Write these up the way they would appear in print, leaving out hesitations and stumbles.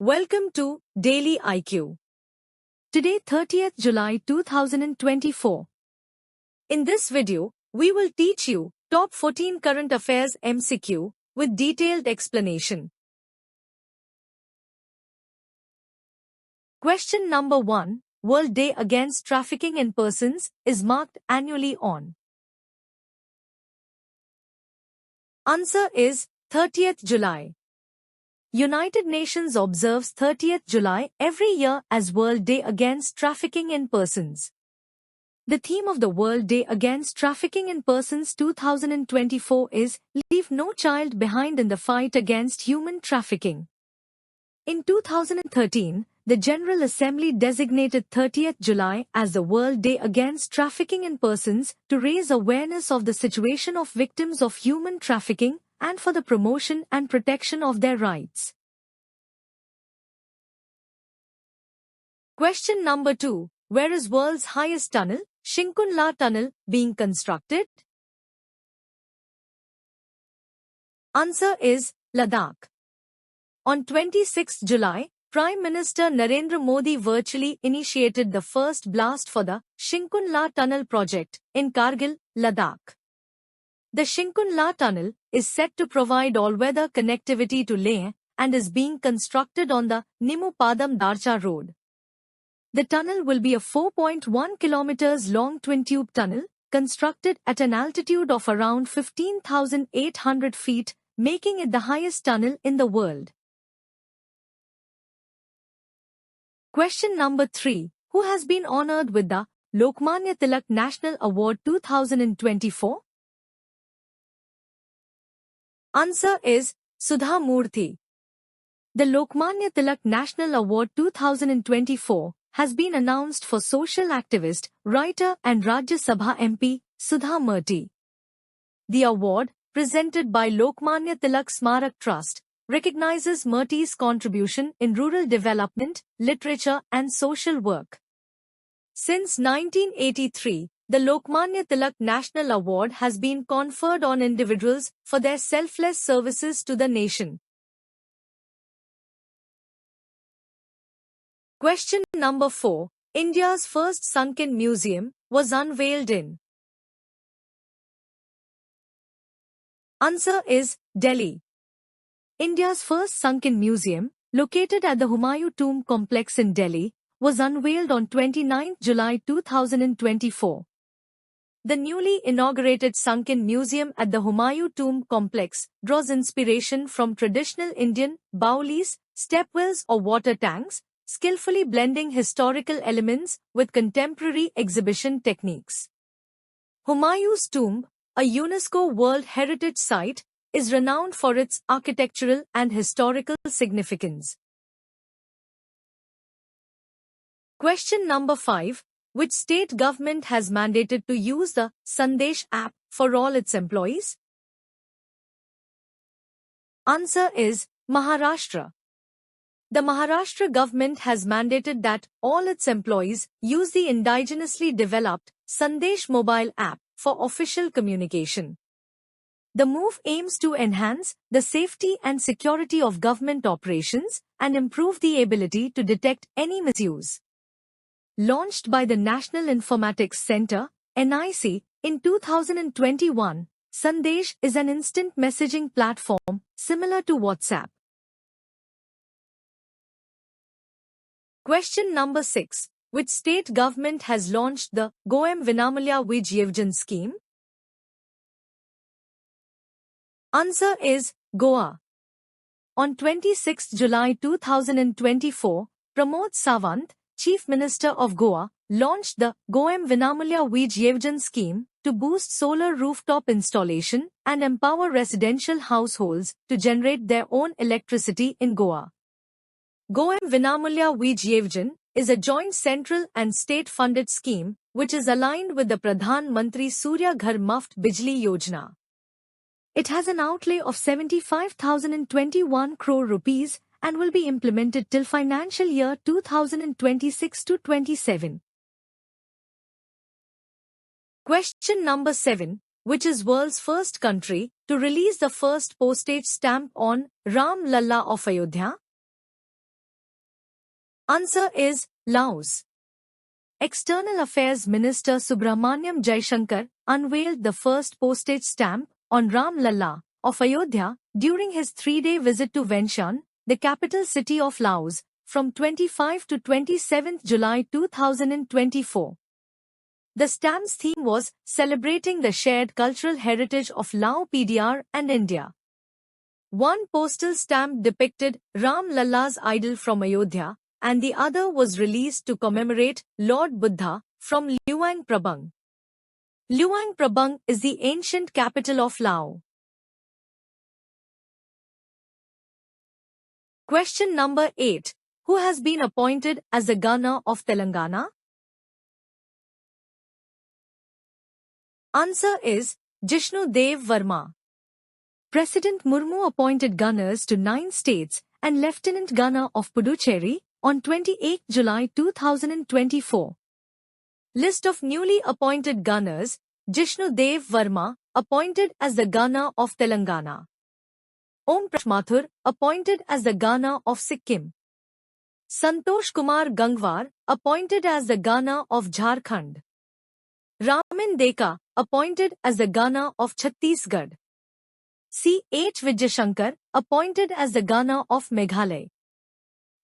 Welcome to Daily IQ. Today 30th July 2024. In this video, we will teach you top 14 current affairs MCQ with detailed explanation. Question number 1. World Day Against Trafficking in Persons is marked annually on. Answer is 30th July. United Nations observes 30th July every year as World Day Against Trafficking in Persons. The theme of the World Day Against Trafficking in Persons 2024 is Leave No Child Behind in the Fight Against Human Trafficking. In 2013, the General Assembly designated 30th July as the World Day Against Trafficking in Persons to raise awareness of the situation of victims of human trafficking and for the promotion and protection of their rights. Question number 2. Where is world's highest tunnel, Shingkhun La Tunnel, being constructed? Answer is Ladakh. On 26 July, Prime Minister Narendra Modi virtually initiated the first blast for the Shingkhun La Tunnel project in Kargil, Ladakh. The Shingkhun La Tunnel is set to provide all-weather connectivity to Leh and is being constructed on the Nimmu Padam Darcha road. The tunnel will be a 4.1 kilometers long twin-tube tunnel, constructed at an altitude of around 15,800 feet, making it the highest tunnel in the world. Question number 3. Who has been honored with the Lokmanya Tilak National Award 2024? Answer is Sudha Murthy. The Lokmanya Tilak National Award 2024 has been announced for social activist, writer and Rajya Sabha MP, Sudha Murthy. The award, presented by Lokmanya Tilak Smarak Trust, recognizes Murthy's contribution in rural development, literature and social work. Since 1983, the Lokmanya Tilak National Award has been conferred on individuals for their selfless services to the nation. Question number 4. India's first sunken museum was unveiled in. Answer is Delhi. India's first sunken museum, located at the Humayun Tomb complex in Delhi, was unveiled on 29 July 2024. The newly inaugurated sunken museum at the Humayun Tomb complex draws inspiration from traditional Indian baulis, stepwells or water tanks, skillfully blending historical elements with contemporary exhibition techniques. Humayun's tomb, a UNESCO World Heritage Site, is renowned for its architectural and historical significance. Question number 5. Which state government has mandated to use the Sandesh app for all its employees? Answer is Maharashtra. The Maharashtra government has mandated that all its employees use the indigenously developed Sandesh mobile app for official communication. The move aims to enhance the safety and security of government operations and improve the ability to detect any misuse. Launched by the National Informatics Center, NIC, in 2021, Sandesh is an instant messaging platform similar to WhatsApp. Question number 6. Which state government has launched the Goem Vinamulya Wijyevjan scheme? Answer is Goa. On 26 July 2024, Pramod Sawant, Chief Minister of Goa, launched the Goem Vinamulya Wijyevjan scheme to boost solar rooftop installation and empower residential households to generate their own electricity in Goa. Goem Vinamulya Wijyevjan is a joint central and state-funded scheme which is aligned with the Pradhan Mantri Surya Ghar Muft Bijli Yojana. It has an outlay of 75,021 crore rupees and will be implemented till financial year 2026-27. Question number 7. Which is world's first country to release the first postage stamp on Ram Lalla of Ayodhya? Answer is Laos. External Affairs Minister Subramaniam Jaishankar unveiled the first postage stamp on Ram Lalla of Ayodhya during his 3-day visit to Vientiane, the capital city of Laos, from 25 to 27 July 2024. The stamp's theme was celebrating the shared cultural heritage of Lao PDR and India. One postal stamp depicted Ram Lalla's idol from Ayodhya, and the other was released to commemorate Lord Buddha from Luang Prabang. Luang Prabang is the ancient capital of Laos. Question number 8. Who has been appointed as the Governor of Telangana? Answer is Jishnu Dev Verma. President Murmu appointed governors to 9 states and Lieutenant Governor of Puducherry on 28 July 2024. List of newly appointed governors: Jishnu Dev Verma, appointed as the Governor of Telangana. Om Prakash Mathur, appointed as the Governor of Sikkim. Santosh Kumar Gangwar, appointed as the Governor of Jharkhand. Ramin Deka, appointed as the Governor of Chhattisgarh. C. H. Vijayashankar, appointed as the Governor of Meghalaya.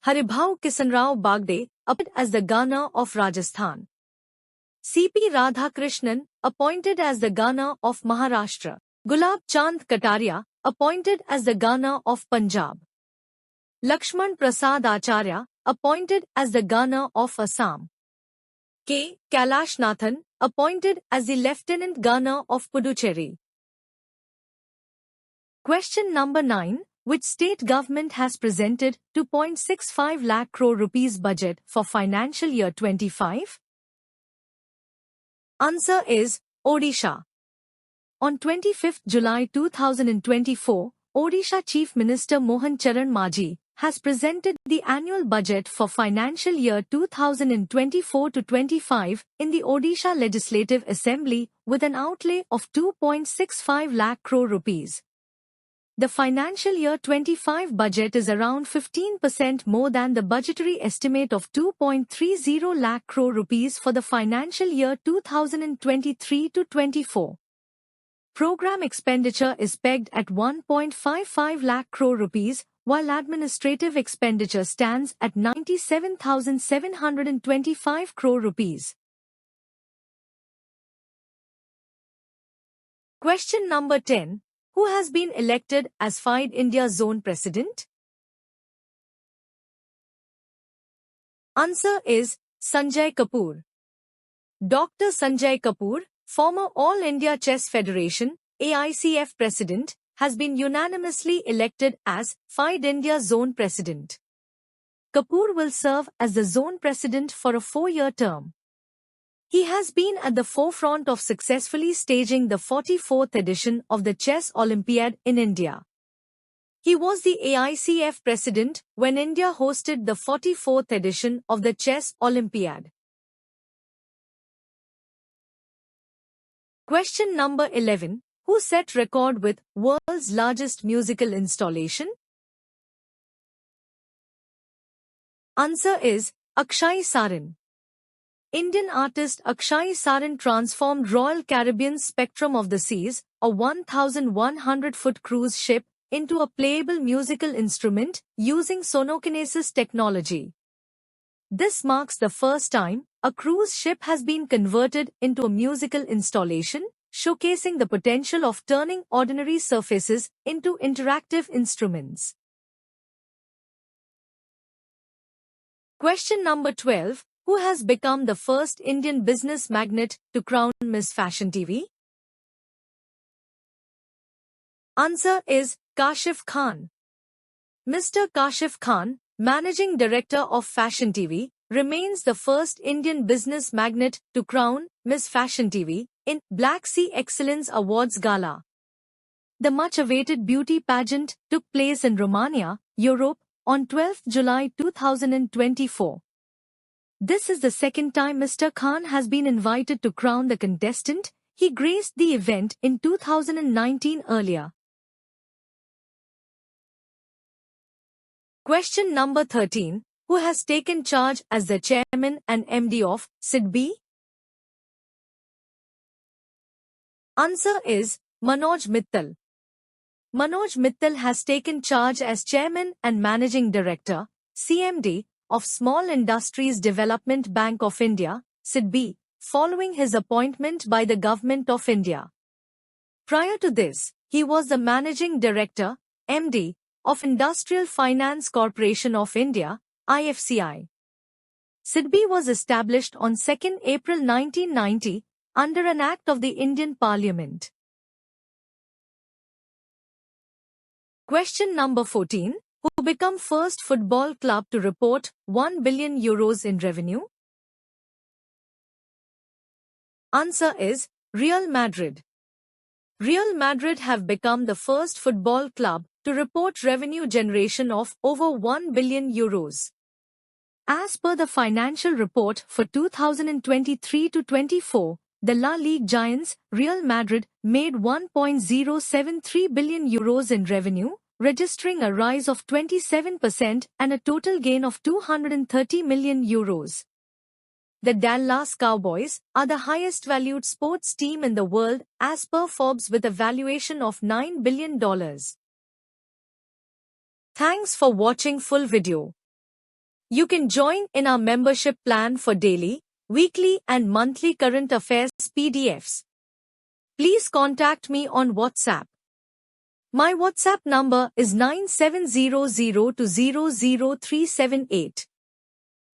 Haribhau Kishanrao Bagde, appointed as the Governor of Rajasthan. C.P. Radhakrishnan, appointed as the Governor of Maharashtra. Gulab Chand Kataria, appointed as the Governor of Punjab. Lakshman Prasad Acharya, appointed as the Governor of Assam. K. Kailash Nathan, appointed as the Lieutenant Governor of Puducherry. Question number 9. Which state government has presented 2.65 lakh crore rupees budget for financial year 25? Answer is Odisha. On 25 July 2024, Odisha Chief Minister Mohan Charan Majhi has presented the annual budget for financial year 2024-25 in the Odisha Legislative Assembly with an outlay of 2.65 lakh crore rupees. The financial year 25 budget is around 15% more than the budgetary estimate of 2.30 lakh crore rupees for the financial year 2023-24. Program expenditure is pegged at 1.55 lakh crore rupees, while administrative expenditure stands at 97,725 crore rupees. Question number 10. Who has been elected as FIDE India Zone President? Answer is Sanjay Kapoor. Dr. Sanjay Kapoor, former All India Chess Federation (AICF) President, has been unanimously elected as FIDE India Zone President. Kapoor will serve as the Zone President for a 4-year term. He has been at the forefront of successfully staging the 44th edition of the Chess Olympiad in India. He was the AICF President when India hosted the 44th edition of the Chess Olympiad. Question number 11. Who set record with world's largest musical installation? Answer is Akshay Saran. Indian artist Akshay Saran transformed Royal Caribbean's Spectrum of the Seas, a 1,100-foot cruise ship, into a playable musical instrument using sonokinesis technology. This marks the first time a cruise ship has been converted into a musical installation, showcasing the potential of turning ordinary surfaces into interactive instruments. Question number 12. Who has become the first Indian business magnate to crown Miss Fashion TV? Answer is Kashif Khan. Mr. Kashif Khan, Managing Director of Fashion TV, remains the first Indian business magnate to crown Miss Fashion TV in Black Sea Excellence Awards Gala. The much-awaited beauty pageant took place in Romania, Europe, on 12 July 2024. This is the second time Mr. Khan has been invited to crown the contestant. He graced the event in 2019 earlier. Question number 13. Who who has taken charge as the chairman and MD of SIDBI? Answer is Manoj Mittal. Manoj Mittal has taken charge as Chairman and Managing Director, CMD, of Small Industries Development Bank of India, SIDBI, following his appointment by the Government of India. Prior to this, he was the Managing Director, MD, of Industrial Finance Corporation of India, IFCI. SIDBI was established on 2 April 1990 under an Act of the Indian Parliament. Question number 14. Who become first football club to report 1 billion euros in revenue? Answer is Real Madrid. Real Madrid have become the first football club to report revenue generation of over 1 billion euros. As per the financial report for 2023-24, the La Liga giants, Real Madrid, made 1.073 billion euros in revenue, registering a rise of 27% and a total gain of 230 million euros. The Dallas Cowboys are the highest valued sports team in the world as per Forbes with a valuation of $9 billion. Thanks for watching full video. You can join in our membership plan for daily, weekly and monthly current affairs PDFs. Please contact me on WhatsApp. My WhatsApp number is 9700200378.